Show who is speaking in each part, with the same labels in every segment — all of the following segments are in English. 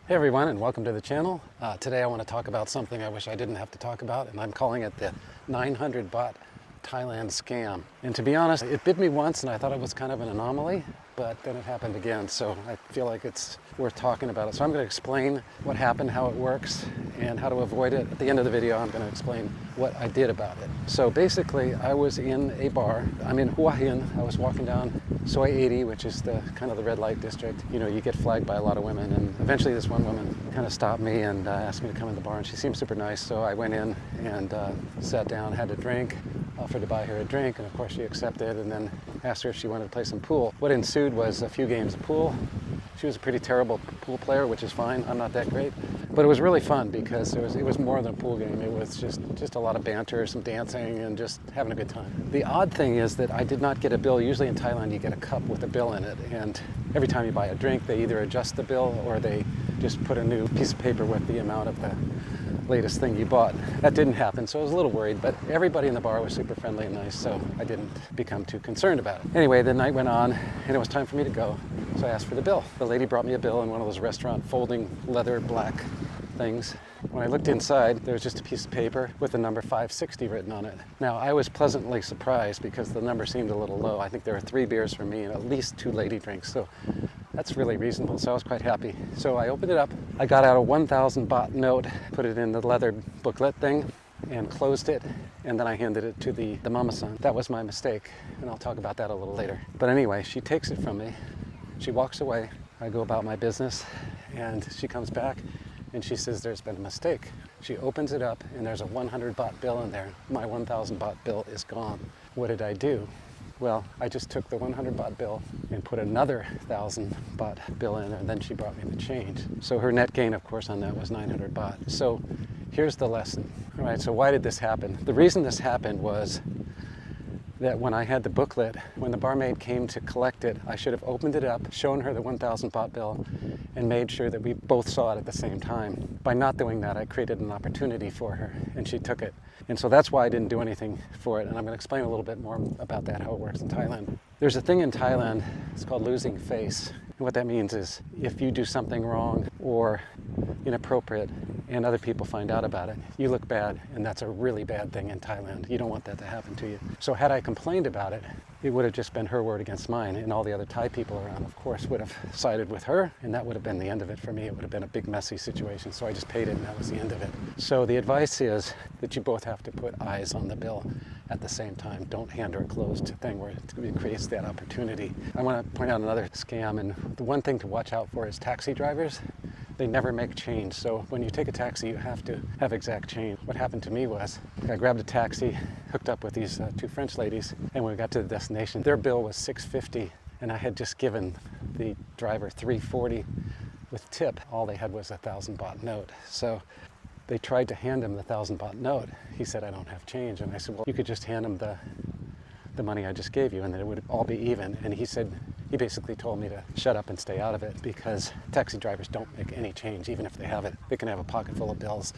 Speaker 1: Hey everyone, and welcome to the channel. Today I want to talk about something I wish I didn't have to talk about, and I'm calling it the 900 Baht Thailand scam. And to be honest, it bit me once and I thought it was kind of an anomaly, but then it happened again, so I feel like it's worth talking about it. So I'm going to explain what happened, how it works, and how to avoid it. At the end of the video, I'm going to explain what I did about it. So basically, I was in a bar. I'm in Hua Hin. I was walking down Soi 80, which is the kind of the red light district. You know, you get flagged by a lot of women, and eventually this one woman kind of stopped me and asked me to come in the bar, and she seemed super nice, so I went in and sat down, had a drink, offered to buy her a drink, and of course she accepted, and then asked her if she wanted to play some pool. What ensued was a few games of pool. She was a pretty terrible pool player, which is fine. I'm not that great. But it was really fun because it was more than a pool game. It was just a lot of banter, some dancing, and just having a good time. The odd thing is that I did not get a bill. Usually in Thailand you get a cup with a bill in it, and every time you buy a drink they either adjust the bill or they just put a new piece of paper with the amount of the latest thing you bought. That didn't happen, so I was a little worried, but everybody in the bar was super friendly and nice, so I didn't become too concerned about it. Anyway, the night went on and it was time for me to go, so I asked for the bill. The lady brought me a bill in one of those restaurant folding leather black things. When I looked inside, there was just a piece of paper with the number 560 written on it. Now, I was pleasantly surprised because the number seemed a little low. I think there were 3 beers for me and at least 2 lady drinks, so that's really reasonable, so I was quite happy. So I opened it up, I got out a 1,000 baht note, put it in the leather booklet thing, and closed it, and then I handed it to the mamasan. That was my mistake, and I'll talk about that a little later. But anyway, she takes it from me, she walks away, I go about my business, and she comes back, and she says there's been a mistake. She opens it up, and there's a 100 baht bill in there. My 1,000 baht bill is gone. What did I do? Well, I just took the 100 baht bill and put another 1,000 baht bill in, and then she brought me the change. So her net gain, of course, on that was 900 baht. So here's the lesson. All right, so why did this happen? The reason this happened was that when I had the booklet, when the barmaid came to collect it, I should have opened it up, shown her the 1,000 baht bill, and made sure that we both saw it at the same time. By not doing that, I created an opportunity for her, and she took it. And so that's why I didn't do anything for it, and I'm going to explain a little bit more about that, how it works in Thailand. There's a thing in Thailand, it's called losing face. And what that means is if you do something wrong or inappropriate and other people find out about it, you look bad, and that's a really bad thing in Thailand. You don't want that to happen to you. So had I complained about it, it would have just been her word against mine, and all the other Thai people around, of course, would have sided with her, and that would have been the end of it for me. It would have been a big messy situation, so I just paid it, and that was the end of it. So the advice is that you both have to put eyes on the bill at the same time. Don't hand her a closed thing where it creates that opportunity. I want to point out another scam, and the one thing to watch out for is taxi drivers. They never make change, so when you take a taxi, you have to have exact change. What happened to me was I grabbed a taxi, hooked up with these 2 French ladies, and when we got to the destination, their bill was 650, and I had just given the driver 340 with tip. All they had was a 1,000 baht note. So they tried to hand him the 1,000 baht note. He said, I don't have change. And I said, well, you could just hand him the money I just gave you, and then it would all be even. And he said, he basically told me to shut up and stay out of it because taxi drivers don't make any change, even if they have it. They can have a pocket full of bills,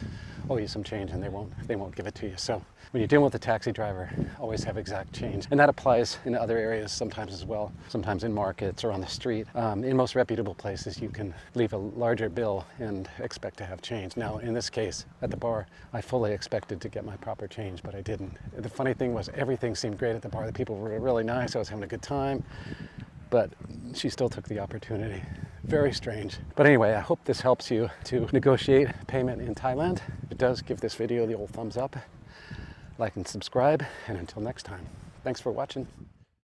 Speaker 1: owe you some change, and they won't give it to you. So when you're dealing with a taxi driver, always have exact change. And that applies in other areas sometimes as well, sometimes in markets or on the street. In most reputable places, you can leave a larger bill and expect to have change. Now, in this case, at the bar, I fully expected to get my proper change, but I didn't. The funny thing was everything seemed great at the bar. The people were really nice. I was having a good time. But she still took the opportunity. Very strange. But anyway, I hope this helps you to negotiate payment in Thailand. If it does, give this video the old thumbs up, like and subscribe, and until next time, thanks for watching.